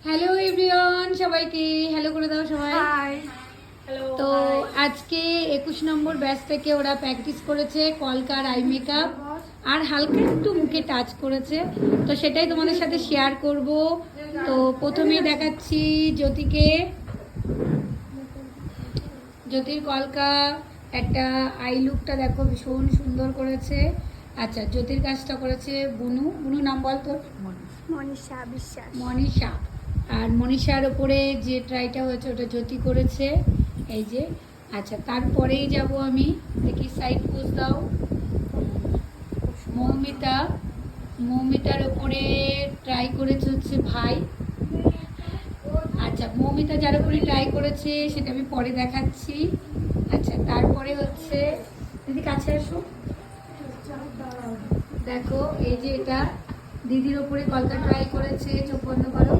Hello everyone, সবাইকে hello করে দাও সবাই। হাই। হ্যালো। তো আজকে 21 নম্বর ব্যাচ থেকে ওরা প্র্যাকটিস করেছে কলকার আই মেকআপ আর হালকা একটু মুখে টাচ করেছে, তো সেটাই তোমাদের সাথে শেয়ার করব। তো প্রথমেই দেখাচ্ছি জ্যোতিকে। জ্যোতির কলকা একটা আই লুকটা দেখো, ভীষণ সুন্দর করেছে। আচ্ছা, জ্যোতির কাজটা করেছে বুনু। বুনু নাম বল তোর? মনীষা বিশ্বাস। মনীষা। আর মনীষার ওপরে যে ট্রাইটা হয়েছে ওটা জ্যোতি করেছে, এই যে। আচ্ছা, তারপরেই যাব আমি, দেখি সাইড পোজ দাও। মৌমিতা। মৌমিতার ওপরে ট্রাই করেছে হচ্ছে ভাই। আচ্ছা, মৌমিতা যার উপরে ট্রাই করেছে সেটা আমি পরে দেখাচ্ছি। আচ্ছা, তারপরে হচ্ছে দিদি কাছে আসো, দেখো এই যে এটা দিদির ওপরে কলকা ট্রাই করেছে। চোখ বন্ধ করো।